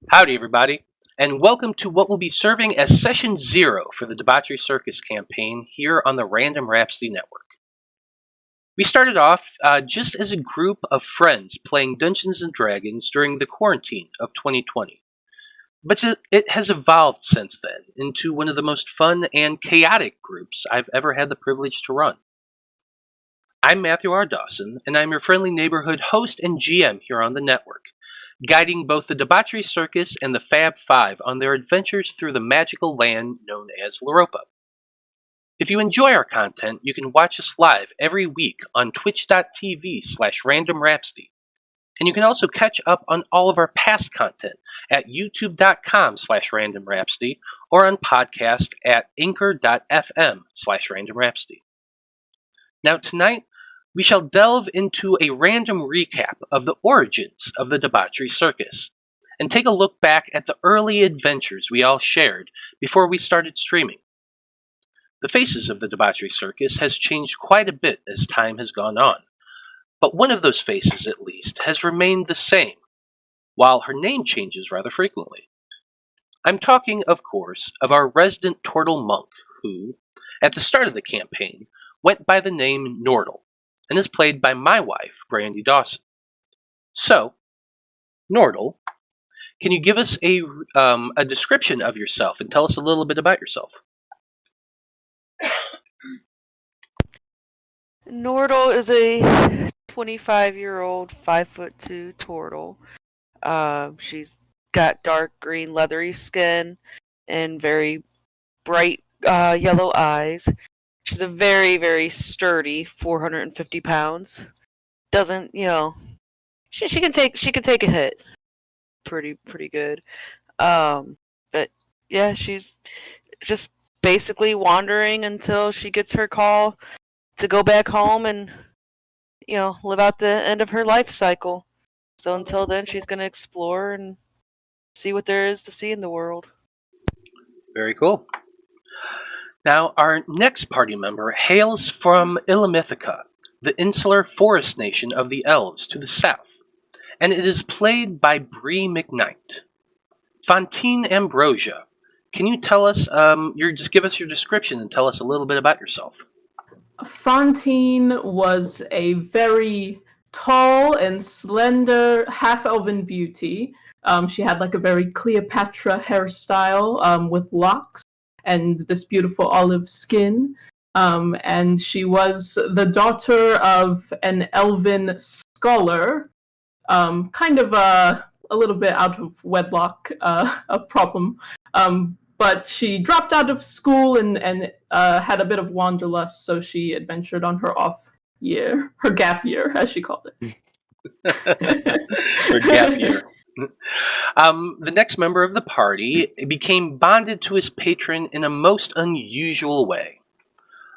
Howdy, everybody, and welcome to what will be serving as Session 0 for the Debauchery Circus campaign here on the Random Rhapsody Network. We started off just as a group of friends playing Dungeons & Dragons during the quarantine of 2020, but it has evolved since then into one of the most fun and chaotic groups I've ever had the privilege to run. I'm Matthew R. Dawson, and I'm your friendly neighborhood host and GM here on the network, guiding both the Debauchery Circus and the Fab Five on their adventures through the magical land known as Loroupa. If you enjoy our content, you can watch us live every week on twitch.tv/randomrhapsody. And you can also catch up on all of our past content at youtube.com/randomrhapsody or on podcast at anchor.fm/randomrhapsody. Now tonight, we shall delve into a random recap of the origins of the Debauchery Circus, and take a look back at the early adventures we all shared before we started streaming. The faces of the Debauchery Circus has changed quite a bit as time has gone on, but one of those faces, at least, has remained the same, while her name changes rather frequently. I'm talking, of course, of our resident Turtle Monk, who, at the start of the campaign, went by the name Nordle, and is played by my wife, Brandie Dawson. So, Nordle, can you give us a description of yourself and tell us a little bit about yourself? Nordle is a 25-year-old, 5'2" turtle. She's got dark green leathery skin and very bright yellow eyes. She's a very, very sturdy 450 pounds. Doesn't, she can take a hit. Pretty good. But yeah, she's just basically wandering until she gets her call to go back home and live out the end of her life cycle. So until then, she's going to explore and see what there is to see in the world. Very cool. Now, our next party member hails from Illimithika, the insular forest nation of the elves to the south, and it is played by Brie McKnight. Fantine Ambrosia, can you tell us, just give us your description and tell us a little bit about yourself? Fantine was a very tall and slender half-elven beauty. She had like a very Cleopatra hairstyle with locks and this beautiful olive skin. And she was the daughter of an elven scholar, kind of a little bit out of wedlock, a problem. But she dropped out of school and had a bit of wanderlust, so she adventured on her her gap year, as she called it. Her gap year. The next member of the party became bonded to his patron in a most unusual way.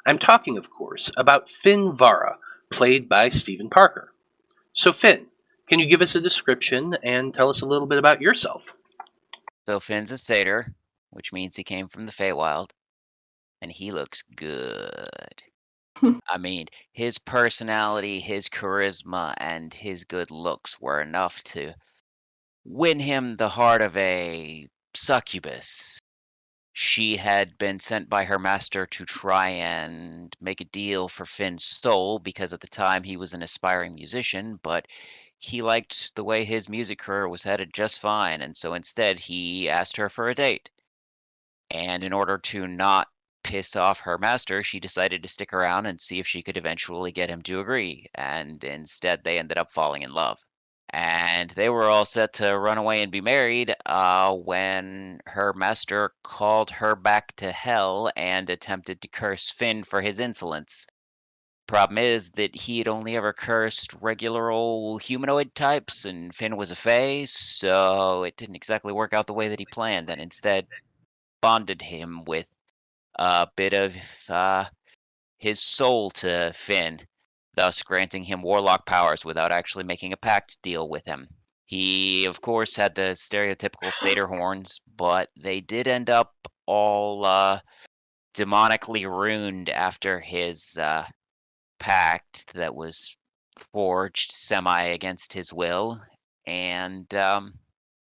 I'm talking, of course, about Finn Varra, played by Stephen Parker. So Finn, can you give us a description and tell us a little bit about yourself? So Finn's a satyr, which means he came from the Feywild, and he looks good. I mean, his personality, his charisma, and his good looks were enough to win him the heart of a succubus. She had been sent by her master to try and make a deal for Finn's soul because at the time he was an aspiring musician, but he liked the way his music career was headed just fine, and so instead he asked her for a date. And in order to not piss off her master, she decided to stick around and see if she could eventually get him to agree. And instead, they ended up falling in love. And they were all set to run away and be married when her master called her back to hell and attempted to curse Finn for his insolence. Problem is that he had only ever cursed regular old humanoid types, and Finn was a fae, so it didn't exactly work out the way that he planned, and instead bonded him with a bit of his soul to Finn, thus granting him warlock powers without actually making a pact deal with him. He, of course, had the stereotypical satyr horns, but they did end up all demonically ruined after his pact that was forged semi against his will, and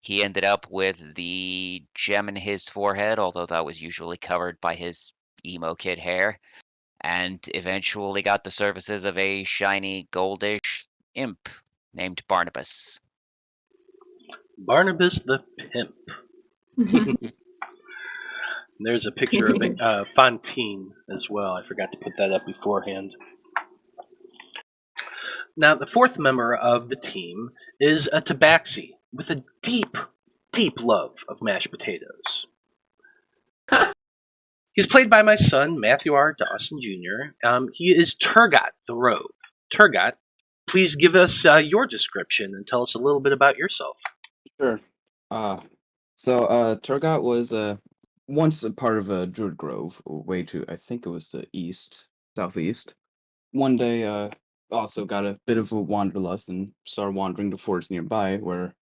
he ended up with the gem in his forehead, although that was usually covered by his emo kid hair, and eventually got the services of a shiny goldish imp named Barnabas. Barnabas the Pimp. There's a picture of Fantine as well. I forgot to put that up beforehand. Now, the fourth member of the team is a tabaxi with a deep, deep love of mashed potatoes. He's played by my son, Matthew R. Dawson Jr. He is Tergot the Rogue. Tergot, please give us your description and tell us a little bit about yourself. Sure. So Tergot was once a part of a Druid Grove, way to, I think it was the southeast. One day, also got a bit of a wanderlust and started wandering to forts nearby, where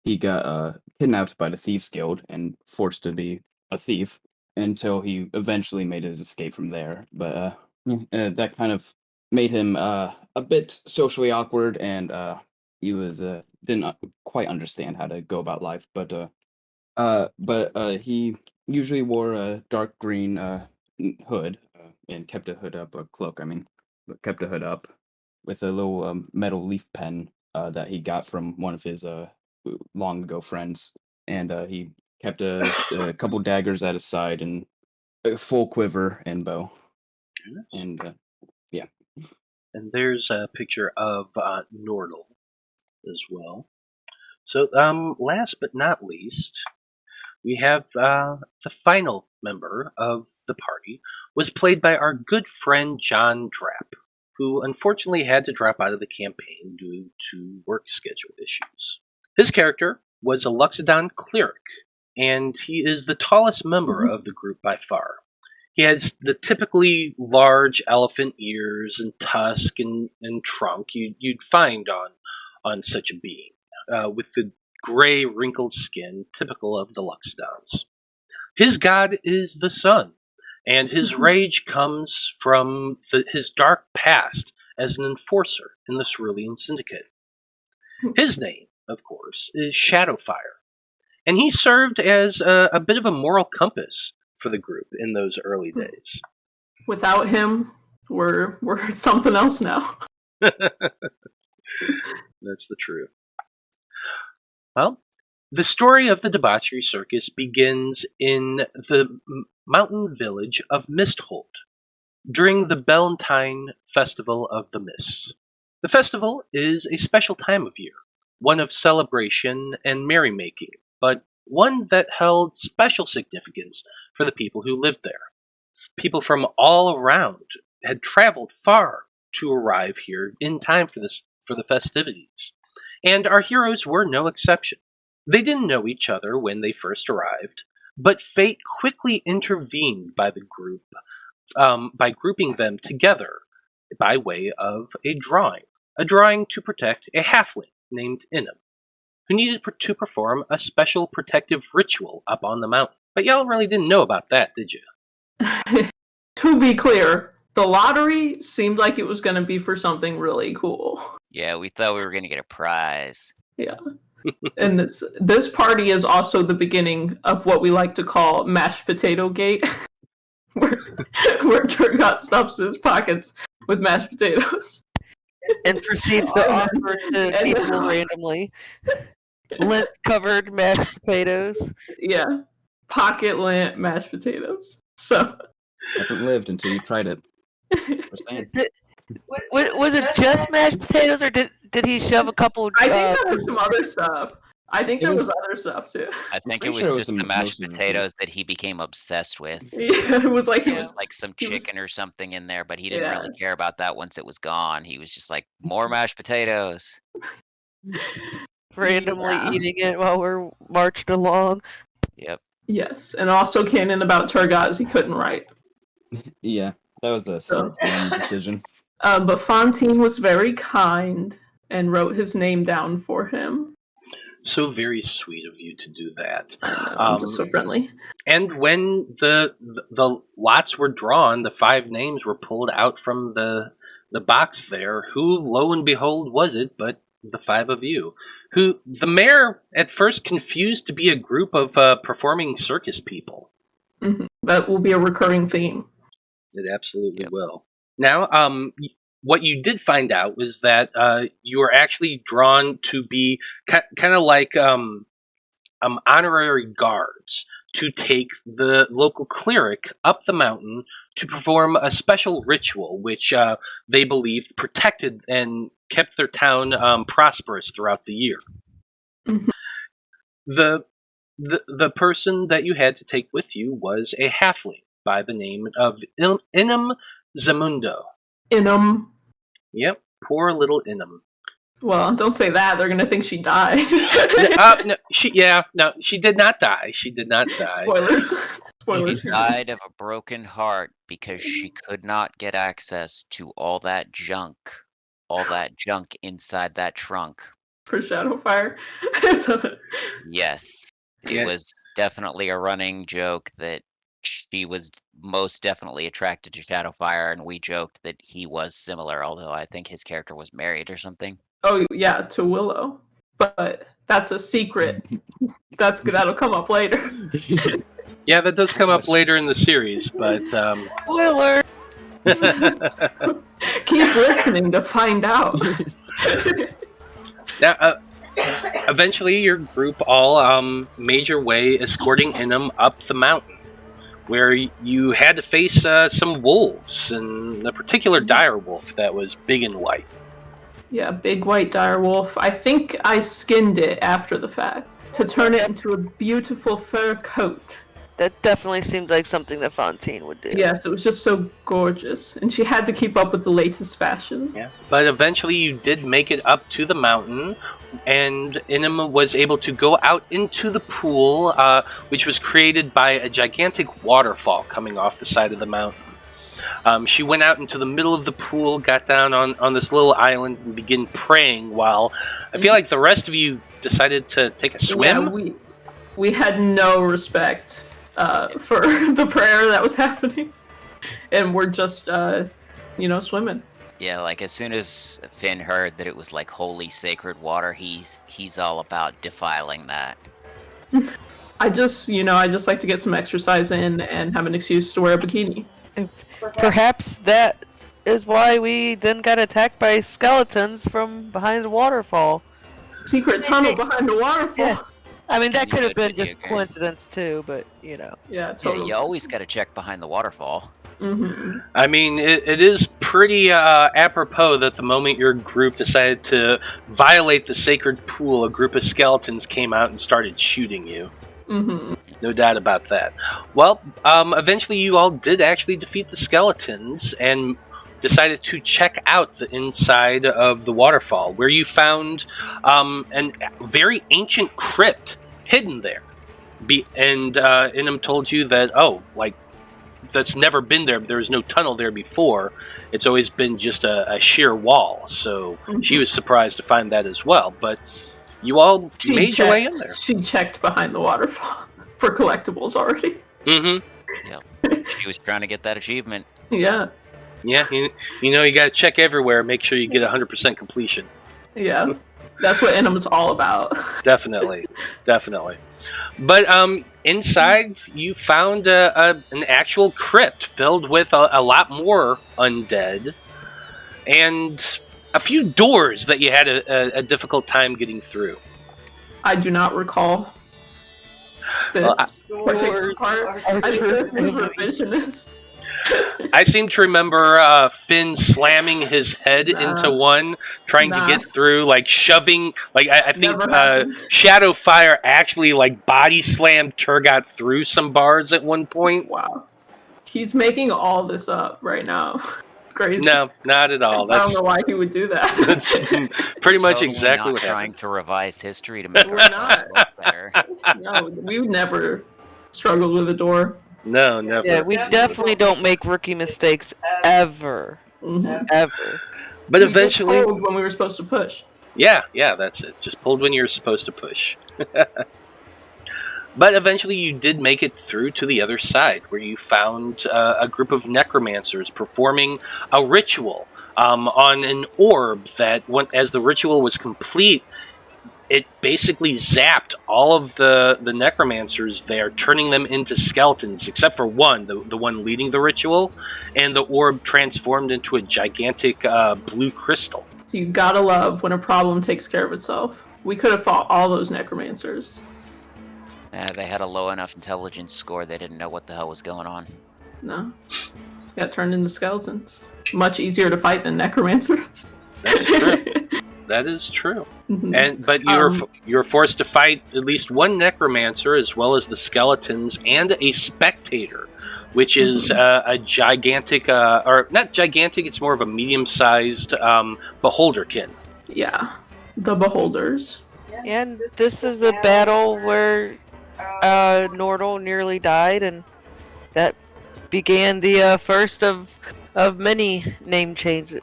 he got kidnapped by the Thieves Guild and forced to be a thief until he eventually made his escape from there. But that kind of made him a bit socially awkward, and he was didn't quite understand how to go about life. But he usually wore a dark green hood and kept a hood up, a cloak. I mean, kept a hood up with a little metal leaf pen that he got from one of his long ago friends, and he kept a couple daggers at his side and a full quiver and bow. Yes. And yeah. And there's a picture of Nordle as well. So, last but not least, we have the final member of the party was played by our good friend John Drapp, who unfortunately had to drop out of the campaign due to work schedule issues. His character was a Luxodon cleric, and he is the tallest member of the group by far. He has the typically large elephant ears and tusk and trunk you'd find on such a being, with the gray, wrinkled skin typical of the Luxodons. His god is the sun, and his rage comes from his dark past as an enforcer in the Cerulean Syndicate. His name, of course, is Shadowfire, and he served as a bit of a moral compass for the group in those early days. Without him, we're something else now. That's the truth. Well, the story of the Debauchery Circus begins in the mountain village of Misthold during the Bellantine Festival of the Mists. The festival is a special time of year, one of celebration and merrymaking, but one that held special significance for the people who lived there. People from all around had traveled far to arrive here in time for the festivities, and our heroes were no exception. They didn't know each other when they first arrived, but fate quickly intervened by the group by grouping them together by way of a drawing to protect a halfling named Inam, who needed to perform a special protective ritual up on the mountain. But y'all really didn't know about that, did you? To be clear, the lottery seemed like it was going to be for something really cool. Yeah, we thought we were going to get a prize. Yeah. And this party is also the beginning of what we like to call mashed potato gate, where Tergot stuffs his pockets with mashed potatoes. And proceeds to offer to people randomly. Lint-covered mashed potatoes. Yeah. Pocket lint mashed potatoes. So Haven't lived until you tried it. Was it just mashed potatoes, or did he shove a couple? I think there was some other stuff. I think there was other stuff too. I think it was just the mashed potatoes that he became obsessed with. Yeah, it was like There was like some chicken or something in there, but he didn't really care about that once it was gone. He was just like, more mashed potatoes. Randomly eating it while we're marching along. Yep. Yes, and also canon about Tergot he couldn't write. Yeah, that was a self-blame decision. But Fantine was very kind and wrote his name down for him. So very sweet of you to do that. I'm just so friendly. And when the lots were drawn, the 5 names were pulled out from the box there. Who, lo and behold, was it but the 5 of you? who the mayor at first confused to be a group of performing circus people. Mm-hmm. That will be a recurring theme. It absolutely will. Now, what you did find out was that you were actually drawn to be kind of like honorary guards to take the local cleric up the mountain to perform a special ritual, which they believed protected and kept their town prosperous throughout the year. Mm-hmm. The person that you had to take with you was a halfling by the name of Inum Zamundo. Inum. Yep, poor little Inum. Well, don't say that. They're going to think she died. No, she did not die. She did not die. Spoilers. Spoilers. She died of a broken heart because she could not get access to all that junk inside that trunk. For Shadowfire. Yes, it was definitely a running joke that she was most definitely attracted to Shadowfire, and we joked that he was similar, although I think his character was married or something. Oh, yeah, to Willow. But that's a secret. That'll come up later. Yeah, that does come up later in the series, but... Spoiler! Keep listening to find out. Now, eventually your group all made your way escorting Inum up the mountain, where you had to face some wolves, and a particular dire wolf that was big and white. Yeah, big white dire wolf. I think I skinned it after the fact to turn it into a beautiful fur coat. That definitely seemed like something that Fantine would do. Yes, it was just so gorgeous, and she had to keep up with the latest fashion. Yeah, but eventually you did make it up to the mountain, and Inum was able to go out into the pool, which was created by a gigantic waterfall coming off the side of the mountain. She went out into the middle of the pool, got down on this little island, and began praying while I feel like the rest of you decided to take a swim. Yeah, we had no respect for the prayer that was happening. And we're just, swimming. Yeah, like as soon as Finn heard that it was like holy sacred water, he's all about defiling that. I just like to get some exercise in and have an excuse to wear a bikini. Perhaps that is why we then got attacked by skeletons from behind the waterfall. Secret tunnel behind the waterfall. Yeah. I mean, that could have been video just game. coincidence too, but Yeah, Yeah, totally. you always got to check behind the waterfall. Mm-hmm. I mean, it is pretty apropos that the moment your group decided to violate the sacred pool, a group of skeletons came out and started shooting you. Mm-hmm. No doubt about that. Well, eventually you all did actually defeat the skeletons and decided to check out the inside of the waterfall, where you found a very ancient crypt hidden there. And Inum told you that, that's never been there. There was no tunnel there before. It's always been just a sheer wall. So she was surprised to find that as well. But you all made your way in there. She checked behind the waterfall for collectibles already. Mm-hmm. Yeah, she was trying to get that achievement. Yeah. Yeah, you got to check everywhere. Make sure you get 100% completion. Yeah. That's what Inum's all about. Definitely. But inside, you found an actual crypt filled with a lot more undead, and a few doors that you had a difficult time getting through. I do not recall this particular part. I think this is revisionist. I seem to remember Finn slamming his head into one, trying to get through, like shoving. Like I think Shadowfire actually like body slammed Tergot through some bars at one point. Wow, he's making all this up right now. It's crazy. No, not at all. I don't know why he would do that. That's pretty much Totally exactly not what trying happened. to revise history to make We're ourselves look better. No, we would never struggled with a door. No, never. yeah, we definitely don't make rookie mistakes ever. Mm-hmm. Ever. But We just eventually, pulled when we were supposed to push. yeah, that's it. Just pulled when you're supposed to push. But eventually you did make it through to the other side, where you found a group of necromancers performing a ritual on an orb that, as the ritual was complete, it basically zapped all of the necromancers there, turning them into skeletons, except for one, the one leading the ritual, and the orb transformed into a gigantic blue crystal. So you gotta love when a problem takes care of itself. We could have fought all those necromancers. They had a low enough intelligence score they didn't know what the hell was going on. No. Got turned into skeletons. Much easier to fight than necromancers. That's true. That is true. Mhm. But you're forced to fight at least one necromancer, as well as the skeletons and a spectator, which is a gigantic, or not gigantic. It's more of a medium-sized beholderkin. Yeah. The beholders. And this is the battle where Nordal nearly died, and that began the first of many name changes.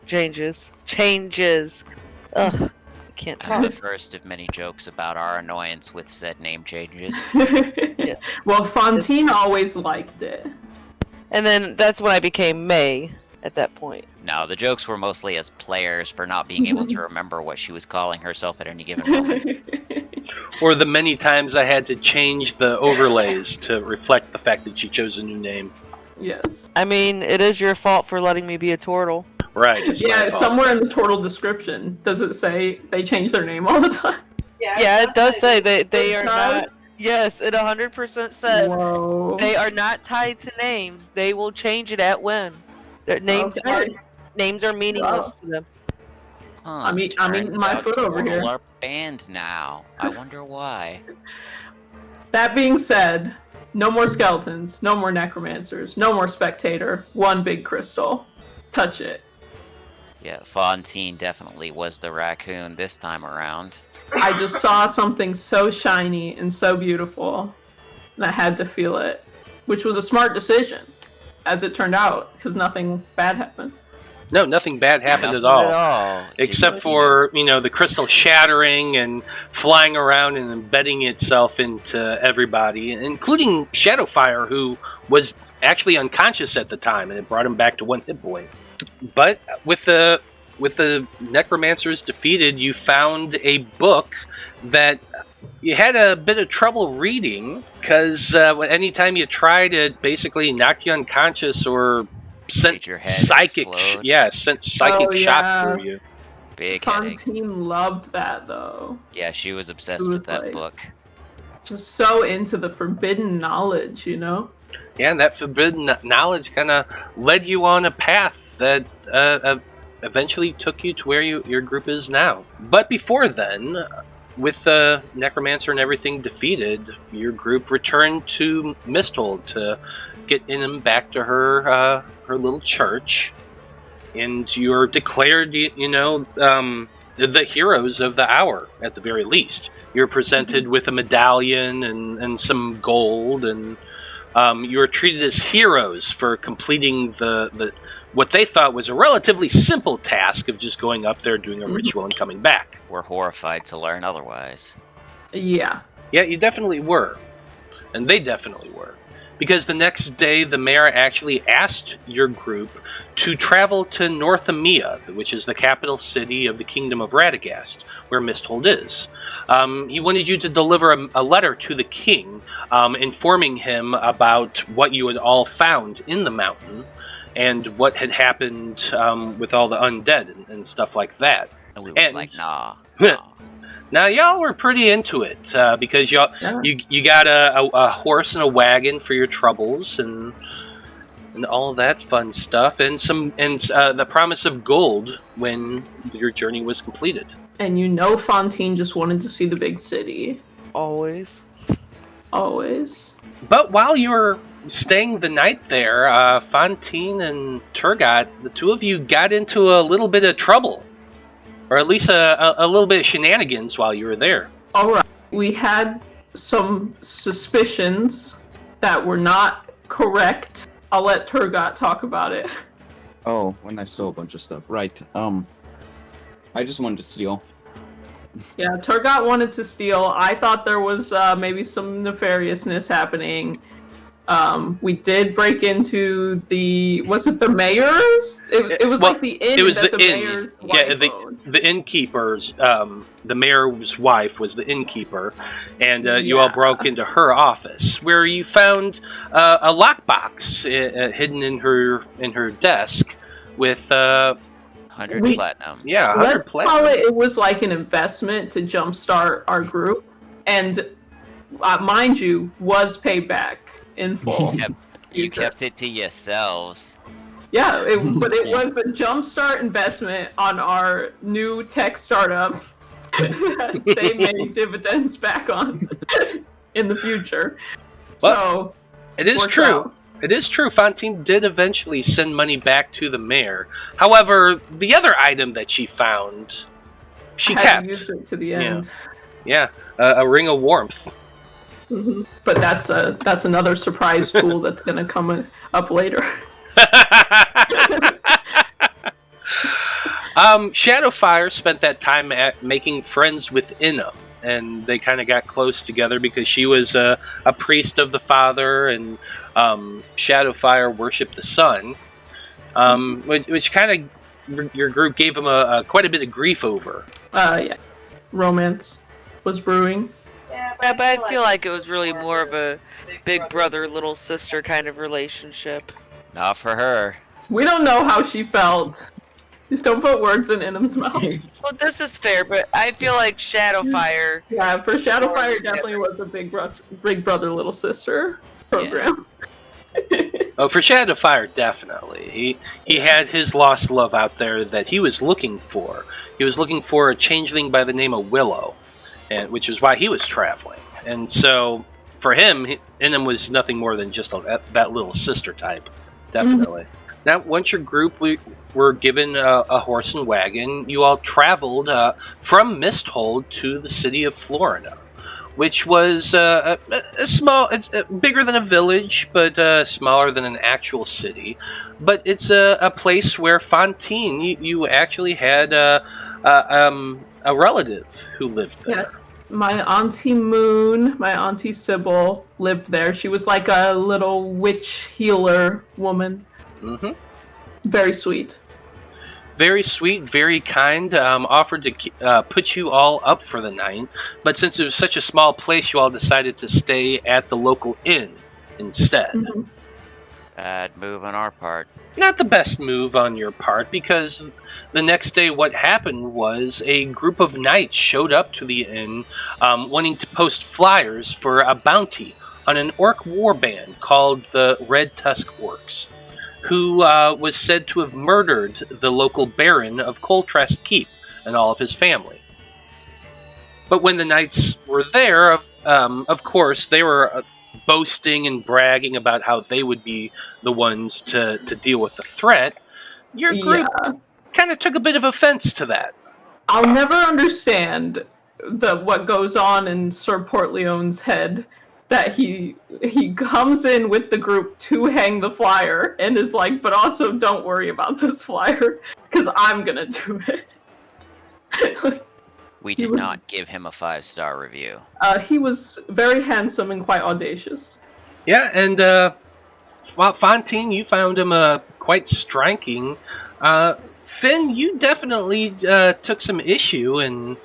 Ugh, I can't talk. And the first of many jokes about our annoyance with said name changes. Well, Fantine always liked it. And then that's when I became May at that point. No, the jokes were mostly as players for not being able to remember what she was calling herself at any given moment. Or the many times I had to change the overlays to reflect the fact that she chose a new name. Yes. I mean, it is your fault for letting me be a turtle. Right. It's my Yeah, fault. somewhere in the turtle description, does it say they change their name all the time? Yeah, it does say they It are does? not. Yes, it 100% says Whoa. they are not tied to names. They will change it at whim. Their names Okay. are meaningless to them. Huh, I'm eating turns my out foot over Turtle here. are banned now. I wonder why. That being said, no more skeletons, no more necromancers, no more spectator, one big crystal. Touch it. Yeah, Fantine definitely was the raccoon this time around. I just saw something so shiny and so beautiful, and I had to feel it, which was a smart decision, as it turned out, because nothing bad happened. No, nothing bad happened Nothing at all. At all. Except Just, for, the crystal shattering and flying around and embedding itself into everybody, including Shadowfire, who was actually unconscious at the time, and it brought him back to one hit point. But with the necromancers defeated, you found a book that you had a bit of trouble reading, because anytime you tried, it basically knocked you unconscious or sent Made your head psychic, explode. sent psychic shock through you. Big headaches. Fantine loved that, though. Yeah, she was obsessed It was with that like- book. Just so into the forbidden knowledge, you know? Yeah, and that forbidden knowledge kind of led you on a path that eventually took you to where your group is now. But before then, with the necromancer and everything defeated, your group returned to Misthold to get in back to her little church, and you're declared, the heroes of the hour at the very least. You're presented with a medallion and some gold, and you were treated as heroes for completing the what they thought was a relatively simple task of just going up there, doing a ritual, and coming back. We're horrified to learn otherwise. Yeah. Yeah, you definitely were. And they definitely were. Because the next day, the mayor actually asked your group to travel to North Emia, which is the capital city of the kingdom of Radagast, where Misthold is. He wanted you to deliver a letter to the king, informing him about what you had all found in the mountain, and what had happened with all the undead and stuff like that. And we was And- like, nah. Now, y'all were pretty into it, because you got a horse and a wagon for your troubles, and all that fun stuff, and the promise of gold when your journey was completed. And Fantine just wanted to see the big city. Always. Always. But while you were staying the night there, Fantine and Tergot, the two of you got into a little bit of trouble. Or at least a little bit of shenanigans while you were there. Alright. We had some suspicions that were not correct. I'll let Tergot talk about it. Oh, when I stole a bunch of stuff. Right. I just wanted to steal. Yeah, Tergot wanted to steal. I thought there was maybe some nefariousness happening. We did break into was it the mayor's? It was like the inn. It was that the the inn. mayor's Yeah, wife owned. the innkeeper's. The mayor's wife was the innkeeper, and you all broke into her office, where you found a lockbox hidden in her desk with 100 platinum. Yeah, 100 platinum. It was like an investment to jumpstart our group, and mind you, was paid back in full. You kept it to yourselves. Yeah, but it was a jumpstart investment on our new tech startup that they made dividends back on in the future. Well, it is true. It is true. Fantine did eventually send money back to the mayor. However, the other item that she found, she kept. Used it to the end. Yeah, a ring of warmth. Mm-hmm. But that's another surprise tool that's going to come up later. Shadowfire spent that time making friends with Inna, and they kind of got close together because she was a priest of the father, and Shadowfire worshipped the sun, which kind of your group gave him quite a bit of grief over. Yeah, romance was brewing. Yeah, but I feel like it was really more of a big brother, little sister kind of relationship. Not for her. We don't know how she felt. Just don't put words in Inum's mouth. Well, this is fair, but I feel like Shadowfire... Yeah, for Shadowfire, it definitely was a big brother, little sister program. Yeah. Oh, for Shadowfire, definitely. He had his lost love out there that he was looking for. He was looking for a changeling by the name of Willow, which is why he was traveling. And so, for him, Inum was nothing more than just that little sister type. Definitely. Mm-hmm. Now, once your group were given a horse and wagon, you all traveled from Misthold to the city of Florida, which was a small. It's bigger than a village, but smaller than an actual city. But it's a place where Fantine, you actually had a relative who lived there. Yes. My Auntie Moon, my Auntie Sybil lived there. She was like a little witch healer woman. Mm-hmm. Very sweet. Very sweet, very kind. Offered to put you all up for the night, but since it was such a small place, you all decided to stay at the local inn instead. Mm-hmm. Bad move on our part. Not the best move on your part, because the next day what happened was a group of knights showed up to the inn wanting to post flyers for a bounty on an orc warband called the Red Tusk Orcs, who was said to have murdered the local baron of Coltrest Keep and all of his family. But when the knights were there, of course, they were boasting and bragging about how they would be the ones to deal with the threat. Your group kind of took a bit of offense to that. I'll never understand what goes on in Sir Portleone's head. That he comes in with the group to hang the flyer and is like, but also don't worry about this flyer because I'm gonna do it. We did not give him a 5-star review. He was very handsome and quite audacious. Yeah, and Fantine, you found him quite striking. Finn, you definitely took some issue and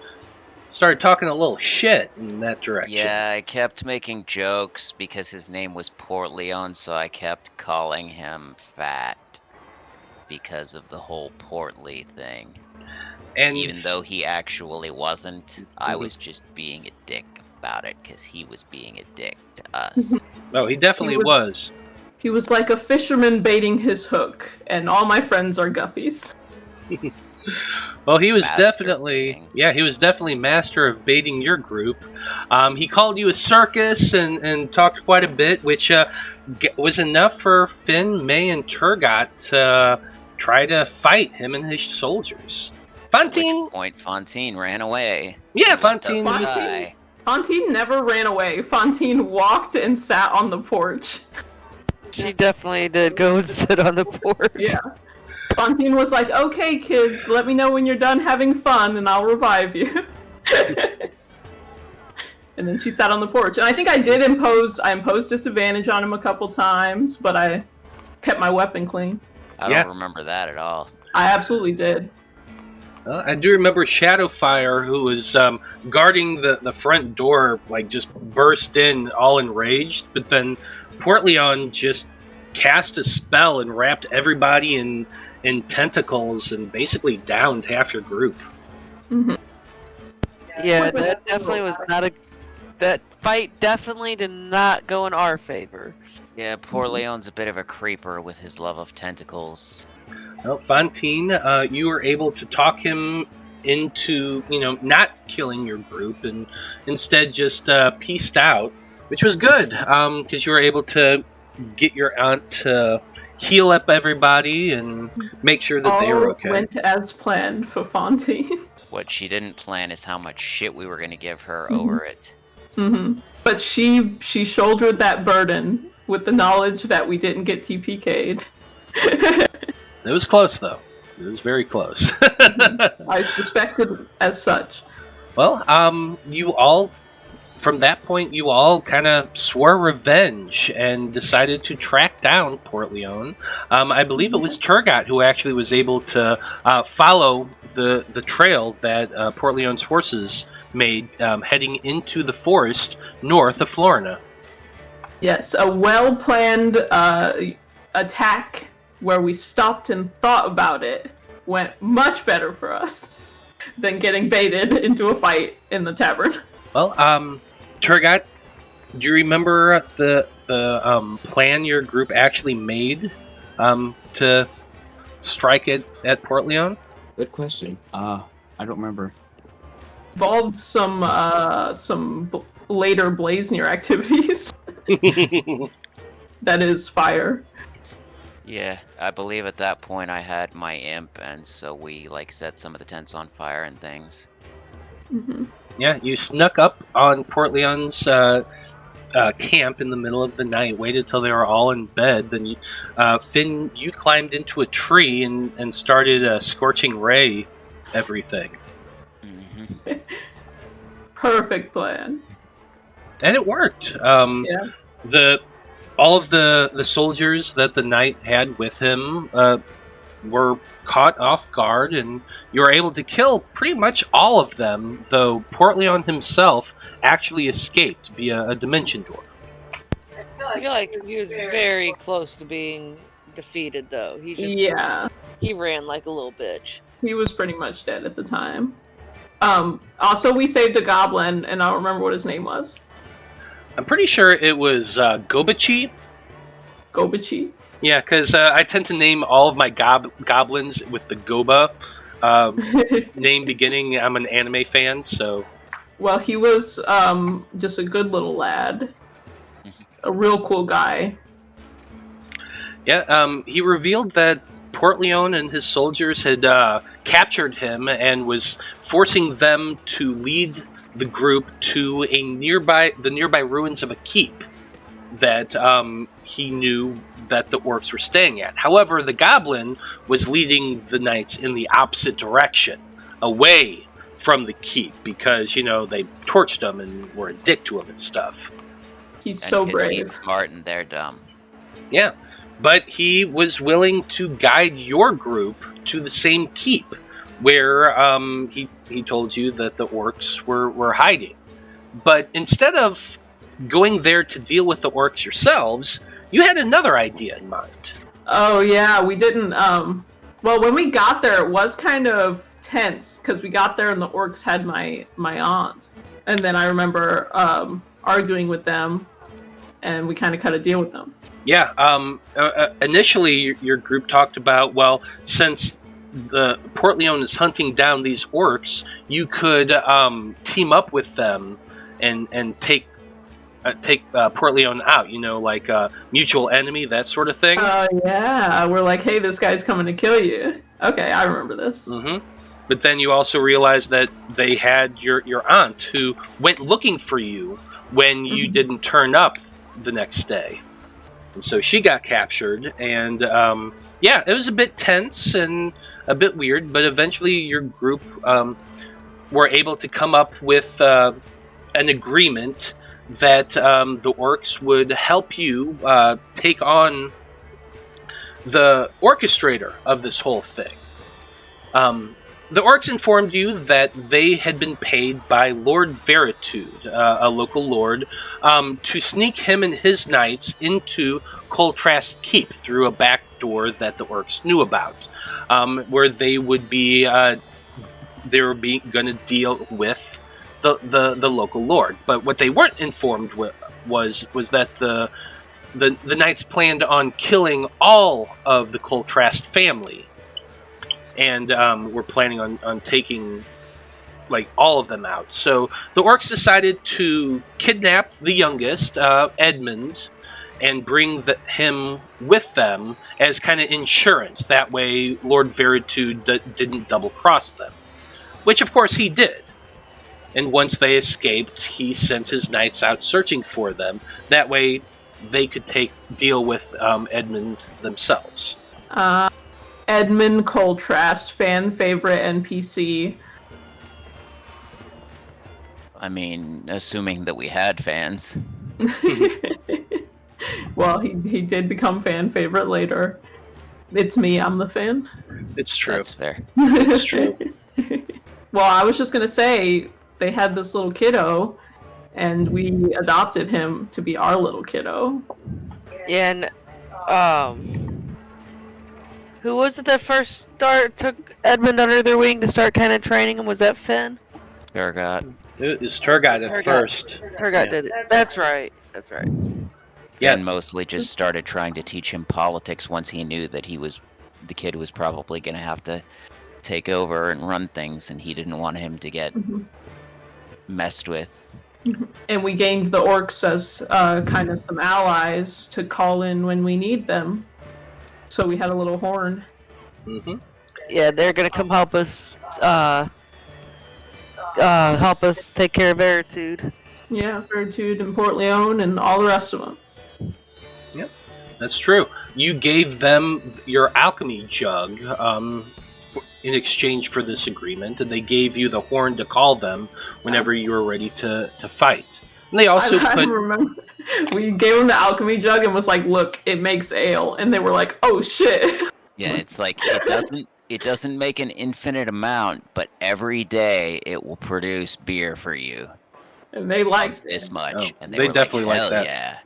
started talking a little shit in that direction. Yeah, I kept making jokes because his name was Portleone, so I kept calling him fat because of the whole portly thing. And even though he actually wasn't, I was just being a dick about it because he was being a dick to us. Oh, he definitely was. He was like a fisherman baiting his hook, and all my friends are guppies. Well, he was definitely master of baiting your group. He called you a circus and talked quite a bit, which was enough for Finn, May, and Tergot to try to fight him and his soldiers. Fantine! At which point, Fantine ran away. Yeah, Fantine never ran away. Fantine walked and sat on the porch. She definitely did go and sit on the porch. Yeah. Fantine was like, okay, kids, let me know when you're done having fun and I'll revive you. And then she sat on the porch. And I think I imposed disadvantage on him a couple times, but I kept my weapon clean. I don't remember that at all. I absolutely did. I do remember Shadowfire, who was guarding the front door, like, just burst in all enraged, but then Portleon just cast a spell and wrapped everybody in tentacles and basically downed half your group. Mm-hmm. Yeah, that definitely was not a... That fight definitely did not go in our favor. Yeah, poor Leon's a bit of a creeper with his love of tentacles. Well, Fantine, you were able to talk him into, not killing your group and instead just pieced out, which was good, because you were able to get your aunt to heal up everybody and make sure that they were okay. All went as planned for Fantine. What she didn't plan is how much shit we were going to give her over it. Mm-hmm. But she shouldered that burden with the knowledge that we didn't get TPK'd. It was close, though. It was very close. I suspected as such. Well, from that point, you all kind of swore revenge and decided to track down Portleon. I believe it was Tergot who actually was able to follow the trail that Portleon's horses made heading into the forest north of Florina. Yes, a well-planned attack where we stopped and thought about it went much better for us than getting baited into a fight in the tavern. Well, Tergot, do you remember the plan your group actually made to strike at Portleon? Good question. I don't remember. Involved some later Blazner activities. That is fire. Yeah, I believe at that point I had my imp, and so we set some of the tents on fire and things. Mm-hmm. Yeah, you snuck up on Portleon's camp in the middle of the night, waited till they were all in bed, then Finn, you climbed into a tree and started scorching ray everything. Mm-hmm. Perfect plan. And it worked. Yeah. All of the soldiers that the knight had with him were caught off guard, and you were able to kill pretty much all of them, though Portleon himself actually escaped via a dimension door. I feel like he was very close to being defeated, though. He ran like a little bitch. He was pretty much dead at the time. Also, we saved a goblin, and I don't remember what his name was. I'm pretty sure it was Gobachi. Gobachi? Yeah, because I tend to name all of my goblins with the Goba name beginning. I'm an anime fan, so... Well, he was just a good little lad. A real cool guy. Yeah, he revealed that Portleon and his soldiers had captured him and was forcing them to lead the group to the nearby ruins of a keep that he knew that the orcs were staying at. However, the goblin was leading the knights in the opposite direction, away from the keep, because, they torched him and were a dick to him and stuff. He's so brave. He's smart and they're dumb. Yeah, but he was willing to guide your group to the same keep, where he told you that the orcs were hiding. But instead of going there to deal with the orcs yourselves, you had another idea in mind. Oh, yeah, we didn't... Well, when we got there, it was kind of tense, because we got there and the orcs had my aunt. And then I remember arguing with them, and we kind of cut a deal with them. Yeah, initially your group talked about, well, since the Portleon is hunting down these orcs, you could team up with them and take Portleon out, like a mutual enemy, that sort of thing. Yeah, we're like, hey, this guy's coming to kill you. Okay, I remember this. Mm-hmm. But then you also realized that they had your aunt who went looking for you when you didn't turn up the next day. And so she got captured, and it was a bit tense and a bit weird, but eventually your group were able to come up with an agreement that the orcs would help you take on the orchestrator of this whole thing. The orcs informed you that they had been paid by Lord Veritude, a local lord, to sneak him and his knights into Coltrast Keep through a back door that the orcs knew about, where they would be going to deal with the local lord. But what they weren't informed was that the knights planned on killing all of the Coltrast family. And we're planning on taking, all of them out. So the orcs decided to kidnap the youngest, Edmund, and bring him with them as kind of insurance. That way Lord Veritude didn't double-cross them. Which, of course, he did. And once they escaped, he sent his knights out searching for them. That way they could deal with Edmund themselves. Edmund Coltrast, fan favorite NPC. I mean, assuming that we had fans. Well, he did become fan favorite later. It's me, I'm the fan. It's true. That's fair. It's true. Well, I was just gonna say, they had this little kiddo, and we adopted him to be our little kiddo. Yeah, and who was it that first took Edmund under their wing to start kind of training him? Was that Finn? Tergot. It was Tergot at first. Tergot did it. That's right. Yeah, And mostly just started trying to teach him politics once he knew that the kid was probably going to have to take over and run things, and he didn't want him to get messed with. And we gained the orcs as kind of some allies to call in when we need them. So we had a little horn. Mm-hmm. Yeah, they're gonna come help us take care of Veritude. Yeah, Veritude and Port Leone and all the rest of them. Yep, that's true. You gave them your alchemy jug in exchange for this agreement, and they gave you the horn to call them whenever you were ready to fight. And they also I remember we gave them the alchemy jug and was like, "Look, it makes ale," and they were like, "Oh shit!" Yeah, it's like it doesn't make an infinite amount, but every day it will produce beer for you. And they liked this much, and they were definitely like, liked hell that. Yeah.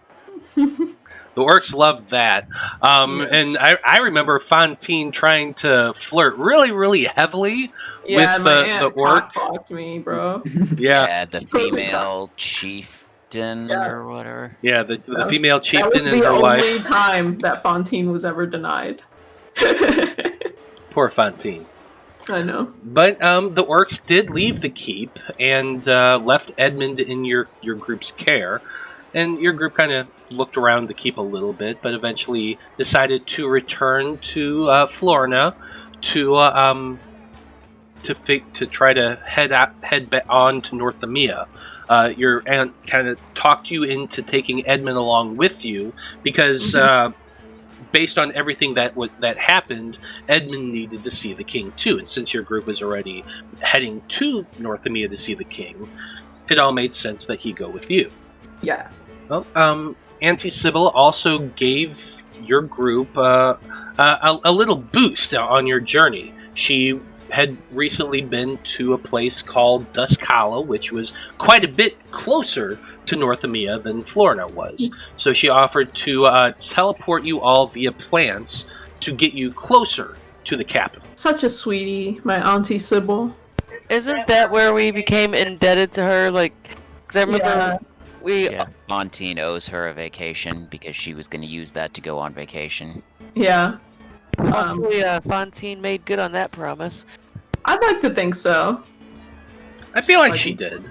The orcs loved that. And I remember Fantine trying to flirt really, really heavily with the orc. Cock-blocked me, bro. Yeah, the female chieftain or whatever. Yeah, the female chieftain and her That was the wife. only time that Fantine was ever denied. Poor Fantine. I know. But the orcs did leave the keep and left Edmund in your group's care. And your group kind of looked around the keep a little bit, but eventually decided to return to Florina to try to head on to Northamia. Your aunt kind of talked you into taking Edmund along with you because, based on everything that happened, Edmund needed to see the king too. And since your group was already heading to Northamia to see the king, it all made sense that he go with you. Yeah. Well, Auntie Sybil also gave your group a little boost on your journey. She had recently been to a place called Dusk Hollow, which was quite a bit closer to Northamia than Florina was. So she offered to teleport you all via plants to get you closer to the capital. Such a sweetie, my Auntie Sybil. Isn't that where we became indebted to her? Like, because I remember Fantine owes her a vacation because she was going to use that to go on vacation. Yeah. Hopefully, Fantine made good on that promise. I'd like to think so. I feel like she did.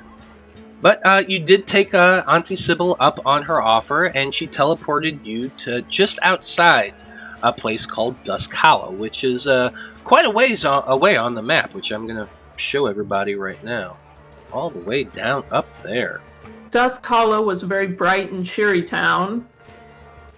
But you did take Auntie Sybil up on her offer, and she teleported you to just outside a place called Dusk Hollow, which is quite a ways away on the map, which I'm going to show everybody right now. All the way down up there. Dusk Hollow was a very bright and cheery town,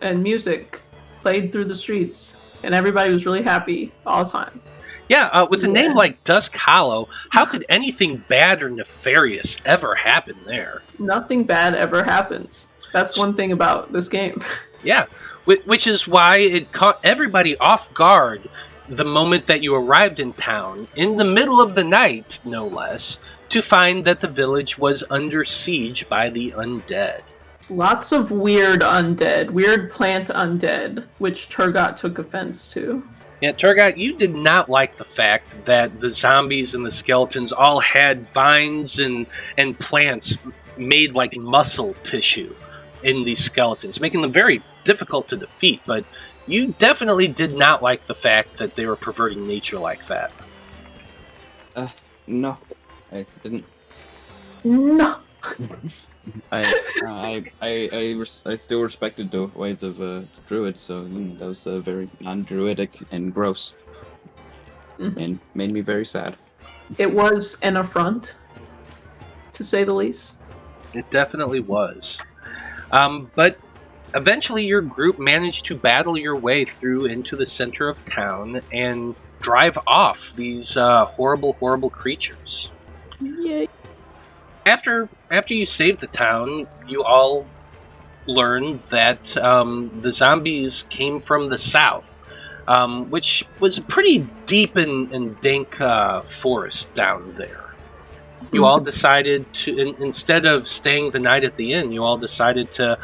and music played through the streets, and everybody was really happy all the time. Yeah, with a name Yeah. like Dusk Hollow, how could anything bad or nefarious ever happen there? Nothing bad ever happens. That's one thing about this game. Yeah, which is why it caught everybody off guard the moment that you arrived in town, in the middle of the night, no less, to find that the village was under siege by the undead. Lots of weird undead, weird plant undead, which Tergot took offense to. Yeah, Tergot, you did not like the fact that the zombies and the skeletons all had vines and plants made like muscle tissue in these skeletons, making them very difficult to defeat, but you definitely did not like the fact that they were perverting nature like that. No, I didn't. No. I still respected the ways of druid, so that was very non-druidic and gross, and made me very sad. It was an affront, to say the least. It definitely was. But eventually your group managed to battle your way through into the center of town and drive off these horrible, horrible creatures. Yay. After you saved the town, you all learned that the zombies came from the south, which was a pretty deep and dank forest down there. You all decided to, instead of staying the night at the inn, you all decided to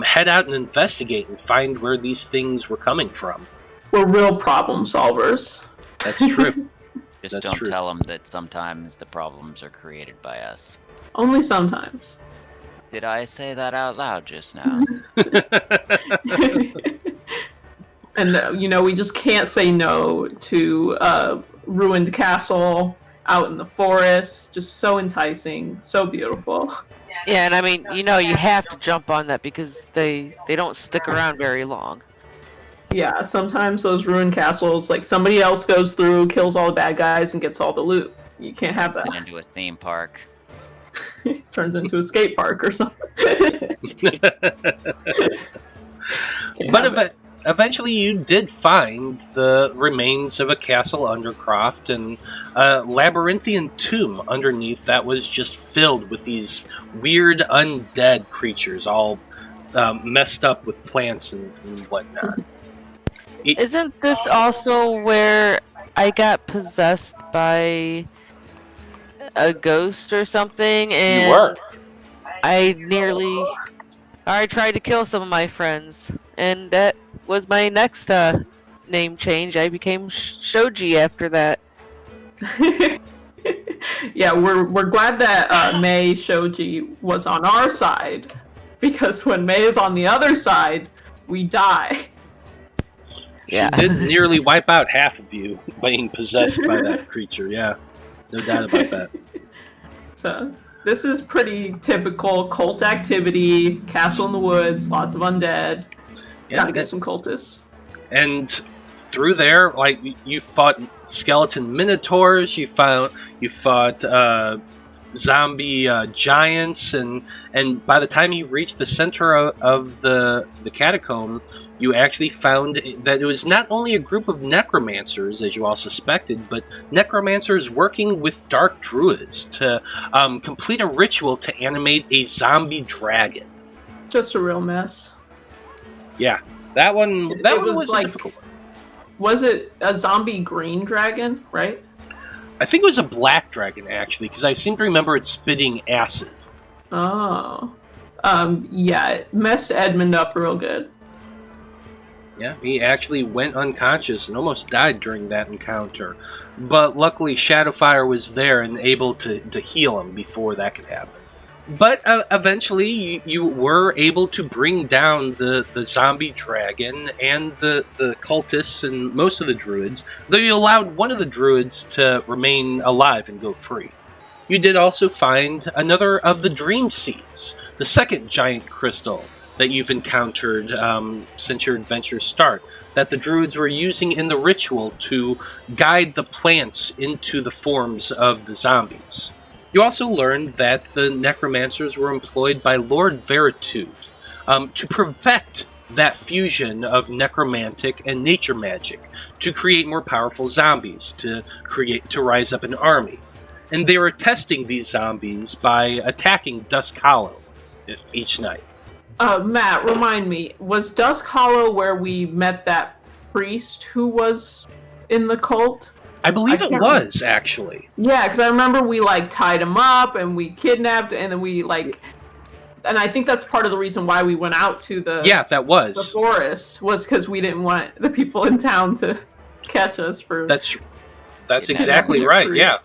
head out and investigate and find where these things were coming from. We're real problem solvers. That's true. Just That's don't true. tell them that sometimes the problems are created by us. Only sometimes. Did I say that out loud just now? And, we just can't say no to ruined castle out in the forest. Just so enticing, so beautiful. Yeah, and I mean, you have to jump on that because they don't stick around very long. Yeah, sometimes those ruined castles, like somebody else goes through, kills all the bad guys, and gets all the loot. You can't have that. Into a theme park. Turns into a skate park or something. But eventually you did find the remains of a castle undercroft and a labyrinthian tomb underneath that was just filled with these weird undead creatures, all messed up with plants and whatnot. Isn't this also where I got possessed by a ghost or something? And You were. I tried to kill some of my friends, and that was my next name change. I became Shoji after that. Yeah, we're glad that May Shoji was on our side, because when May is on the other side, we die. Yeah. She did nearly wipe out half of you being possessed by that creature, yeah. No doubt about that. So, this is pretty typical cult activity, castle in the woods, lots of undead. Gotta get some cultists. And through there, like, you fought skeleton minotaurs, you fought zombie giants, and by the time you reached the center of the catacomb, you actually found that it was not only a group of necromancers, as you all suspected, but necromancers working with dark druids to complete a ritual to animate a zombie dragon. Just a real mess. Yeah, that one was like, a difficult one. Was it a zombie green dragon, right? I think it was a black dragon, actually, because I seem to remember it spitting acid. Oh. Yeah, it messed Edmund up real good. Yeah, he actually went unconscious and almost died during that encounter. But luckily, Shadowfire was there and able to heal him before that could happen. But eventually, you were able to bring down the zombie dragon and the cultists and most of the druids, though you allowed one of the druids to remain alive and go free. You did also find another of the dream seeds, the second giant crystal that you've encountered since your adventure's start, that the druids were using in the ritual to guide the plants into the forms of the zombies. You also learned that the necromancers were employed by Lord Veritude to perfect that fusion of necromantic and nature magic to create more powerful zombies, to rise up an army. And they were testing these zombies by attacking Dusk Hollow each night. Matt, remind me, was Dusk Hollow where we met that priest who was in the cult? I believe it was, actually. Yeah, because I remember we, tied him up, and we kidnapped, and then we, And I think that's part of the reason why we went out to the... Yeah, that was. The forest, was because we didn't want the people in town to catch us for... That's exactly right, yeah.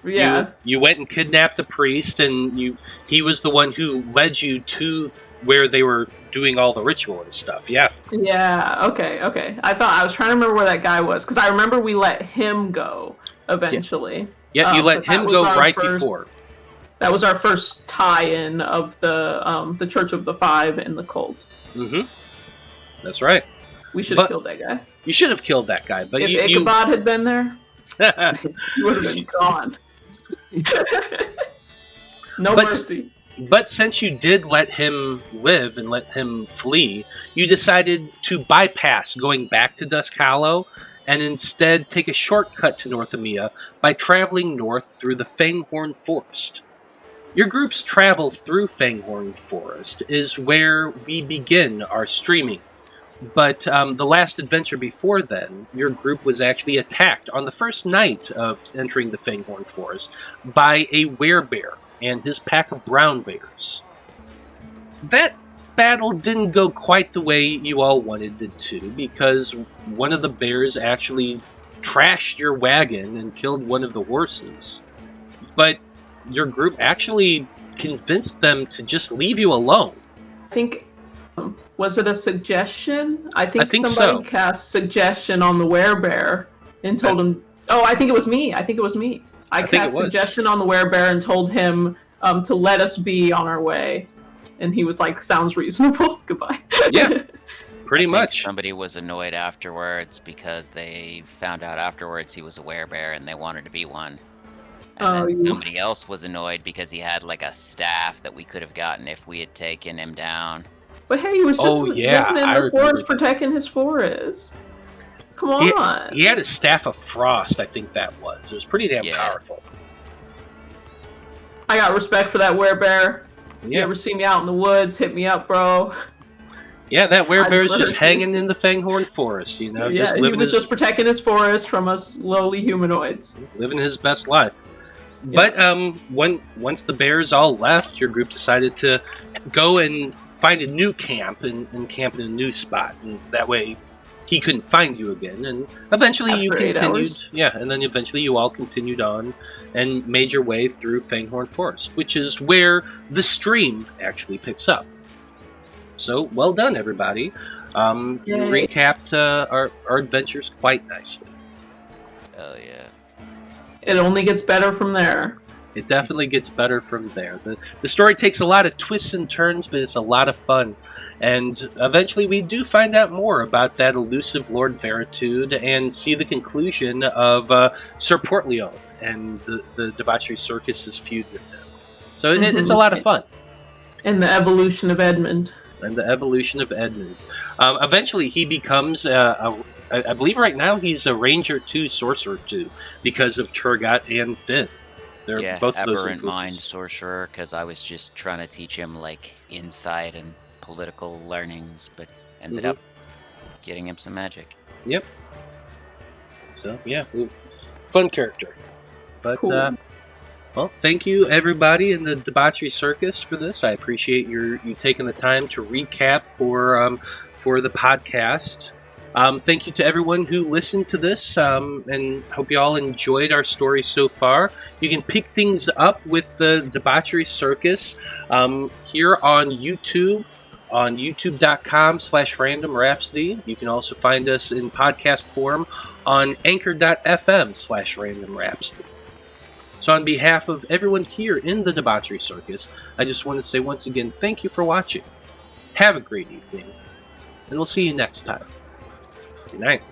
Yeah. You went and kidnapped the priest, and he was the one who led you to where they were doing all the ritual and stuff, yeah. Yeah, okay. I was trying to remember where that guy was, because I remember we let him go, eventually. Yeah, you let him go before. That was our first tie-in of the Church of the Five and the cult. Mm-hmm. That's right. We should have killed that guy. You should have killed that guy, but if Ichabod had been there, he would have been gone. Mercy. But since you did let him live and let him flee, you decided to bypass going back to Dusk Hollow and instead take a shortcut to North Emia by traveling north through the Fanghorn Forest. Your group's travel through Fanghorn Forest is where we begin our streaming. But the last adventure before then, your group was actually attacked on the first night of entering the Fanghorn Forest by a werebear and his pack of brown bears. That battle didn't go quite the way you all wanted it to, because one of the bears actually trashed your wagon and killed one of the horses. But your group actually convinced them to just leave you alone. I think, was it a suggestion? I think somebody so. cast suggestion on the werebear and told him... Oh, I think it was me. I cast suggestion on the werebear and told him to let us be on our way. And he was like, sounds reasonable. Goodbye. Yeah, pretty much. Somebody was annoyed afterwards because they found out afterwards he was a werebear and they wanted to be one. And then somebody else was annoyed because he had a staff that we could have gotten if we had taken him down. But hey, he was just living in the forest protecting his forest. Come on. He had a staff of frost, I think that was. It was pretty damn powerful. I got respect for that werebear. Yeah. You ever see me out in the woods, hit me up, bro. Yeah, that werebear is just hanging in the Fanghorn Forest, Yeah, he was just protecting his forest from us lowly humanoids. Living his best life. But once the bears all left, your group decided to go and find a new camp and camp in a new spot. And that way he couldn't find you again. And eventually you continued. Yeah, and then eventually you all continued on and made your way through Fanghorn Forest, which is where the stream actually picks up. So, well done, everybody. You recapped our adventures quite nicely. Oh, yeah. It only gets better from there. It definitely gets better from there. The story takes a lot of twists and turns, but it's a lot of fun. And eventually we do find out more about that elusive Lord Veritude and see the conclusion of Sir Portleone and the Debauchery Circus's feud with him. So it's a lot of fun. And the evolution of Edmund. Eventually he becomes I believe right now he's a Ranger 2, Sorcerer 2, because of Tergot and Finn. They're both of those Aberrant Mind Sorcerer, because I was just trying to teach him insight and political learnings, but ended up getting him some magic. Yep. So, yeah, fun character. But, cool. Well, thank you everybody in the Debauchery Circus for this. I appreciate you taking the time to recap for the podcast. Thank you to everyone who listened to this, and hope you all enjoyed our story so far. You can pick things up with the Debauchery Circus here on YouTube, on youtube.com/Random Rhapsody. You can also find us in podcast form on anchor.fm/Random Rhapsody. So on behalf of everyone here in the Debauchery Circus, I just want to say once again, thank you for watching. Have a great evening, and we'll see you next time. Good night.